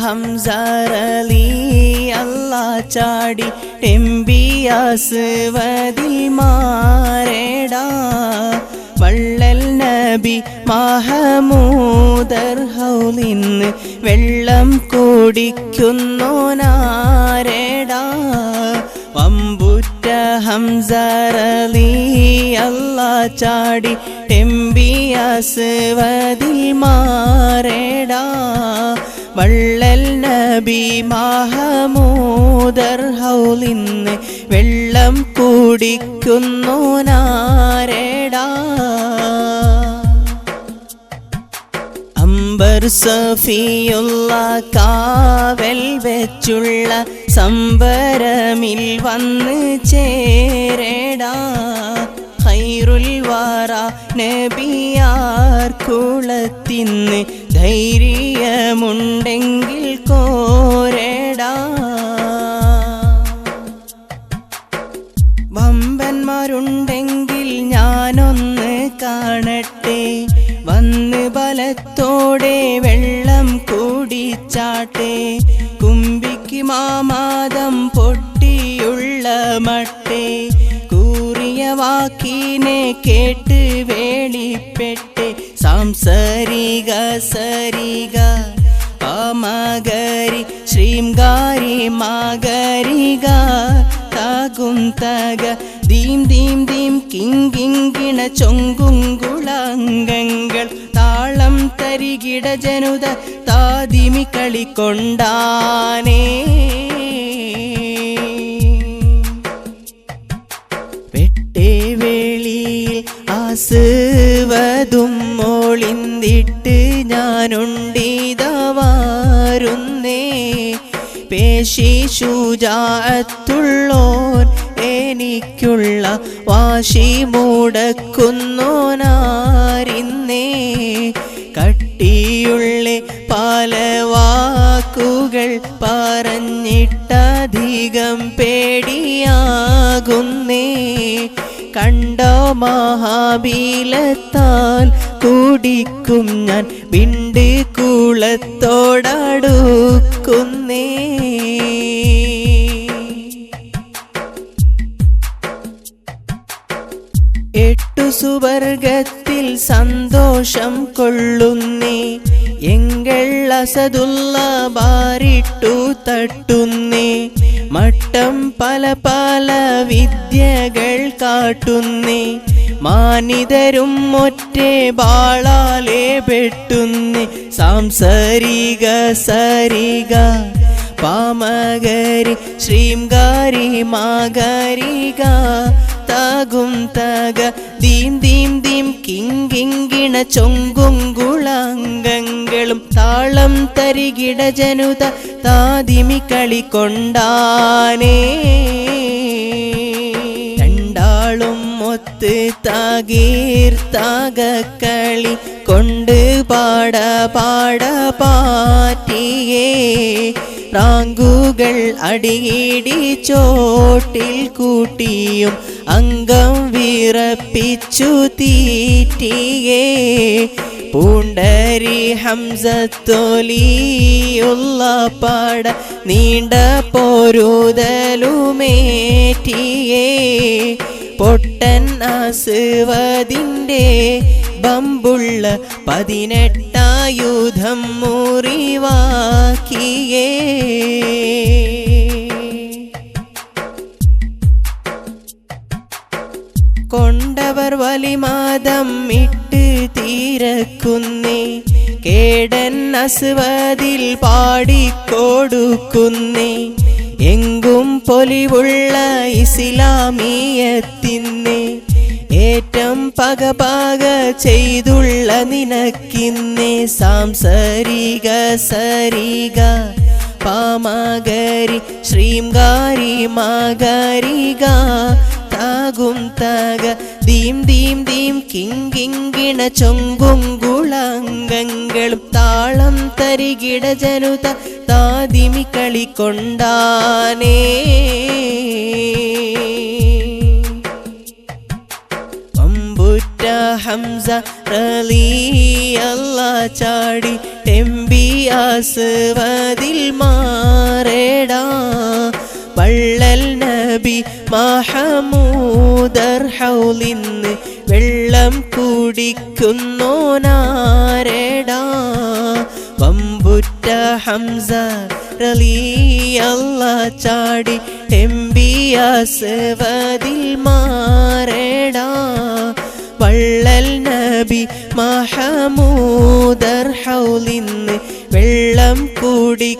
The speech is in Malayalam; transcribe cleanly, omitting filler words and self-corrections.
ഹംസറലി അല്ലാ ചാടി ടെമ്പിയാസ്വതിൽ മാറേടാ വള്ളൽ നബി മഹമൂദർ ഹൗലിന്ന് വെള്ളം കുടിക്കുന്നോനാരേടാ വമ്പുറ്റ ഹംസറലി അല്ലാ ചാടി ടെമ്പിയാസ്വതിൽ മാറേടാ വള്ളൽ നബി മഹമൂദർ ഹൗലിന്ന് വെള്ളം കുടിക്കുന്നോനാരേടാ അംബർ സഫിയുള്ള കാവൽ വെച്ചുള്ള സംബരമിൽ വന്ന് ചേരേടാ ഖൈറുൽ വറ നബിയാർ കുളത്തിന്ന് ധൈര്യമുണ്ടെങ്കിൽ കോരേടാ വമ്പന്മാരുണ്ടെങ്കിൽ ഞാനൊന്ന് കാണട്ടെ വന്ന് ബലത്തോടെ വെള്ളം കുടിച്ചാട്ടെ കുമ്പിക്ക് മാമാദം പൊട്ടിയുള്ള മട്ടെ കൂറിയ വാക്കിനെ കേട്ട് വേളിപ്പെട്ട് സാംസരിക സരിക പാമഗരി ശ്രീംഗാരി മാഗരിക താകും തക ദീം ദീം ദീം കിങ്കിങ്കിണ ചൊങ്കുങ്കുളാംഗങ്ങൾ താളം തരികിട ജനുത താദിമി കളിക്കൊണ്ടാനേ വെട്ടേ വേളിയിൽ ആസ്വതും മോളിന്തിട്ട് ഞാനുണ്ടിതവാരുന്നേ പേശി ശുജാഅത്തുള്ളോൻ എനിക്കുള്ള വാശി മുടക്കുന്നോനാരിന്നേ കട്ടിയുള്ളേ പല വാക്കുകൾ പറഞ്ഞിട്ടധികം പേടിയാകുന്നേ കണ്ട മഹാബീലത്താൽ കുടിക്കും ഞാൻ വിണ്ട് കുളത്തോടടുക്കുന്നേ എട്ടു സുവർഗത്തിൽ സന്തോഷം കൊള്ളുന്നേ എങ്കൾ അസദുള്ള ബാരിട്ടു തട്ടുന്നേ മട്ടം പല പല വിദ്യകൾ കാട്ടുന്നേ മാനിതരും ഒറ്റേ ബാളാലേ പെട്ടുന്നേ സാംസരിക സരിക പാമഗരി ശ്രീംഗാരി മാഗരിക താകും തക ദീം ദീം ദീം കിങ്കിങ്കിണ ചൊങ്കുങ്കുളാംഗങ്ങളും താളം തരികിട ജനുത താദിമി കളിക്കൊണ്ടാനേ രണ്ടാളും ഒത്ത് താകീർത്താകളി കൊണ്ട് പാട പാട പാറ്റിയേ റാങ്കുകൾ അടിയിടി ചോട്ടിൽ കൂട്ടിയും അംഗം വിറപ്പിച്ചു തീറ്റിയേ പൂണ്ടരി ഹംസത്തോലിയുള്ള പാട നീണ്ട പോരുതലുമേറ്റിയേ പൊട്ടൻ ആസ്വദിന്റെ ബമ്പുള്ള 18 മുറിവാക്കിയേ കൊണ്ടവർ വലിമാദം ഇട്ട് തീരക്കുന്നേ കേടൻ അസ്വദിൽ പാടിക്കൊടുക്കുന്നേ എങ്കും പൊലിവുള്ള ഇസ്ലാമിയത്തിന്നേ ഏറ്റം പക ചെയ്തുള്ള നിനക്കിന്നേ സാംസരിക സരിക പാമഗരി ശ്രീംഗാരി മാഗരിക താകും തക ദീം ദീം ദീം കിങ്കിങ്കിണ ചൊങ്കുങ്കുളാംഗങ്ങളും താളം തരികിട ജനുത താദിമി കളിക്കൊണ്ടാനേ ഹംസ റളിയല്ലാഹ് ചാടി ടെമ്പിയാസ്വദിൽ മാറേടാ വള്ളൽ നബി മഹമൂദർ ഹൗലിന്ന് വെള്ളം കുടിക്കുന്നോനാരേടാ വമ്പുറ്റ ഹംസ റളിയല്ലാഹ് ചാടി ടെമ്പിയാസ്വദിൽ മാറേടാ വള്ളൽ നബി മഹമൂദർ ഹൗലിന്ന് വെള്ളം കുടിക്കുന്നോനാരേടാ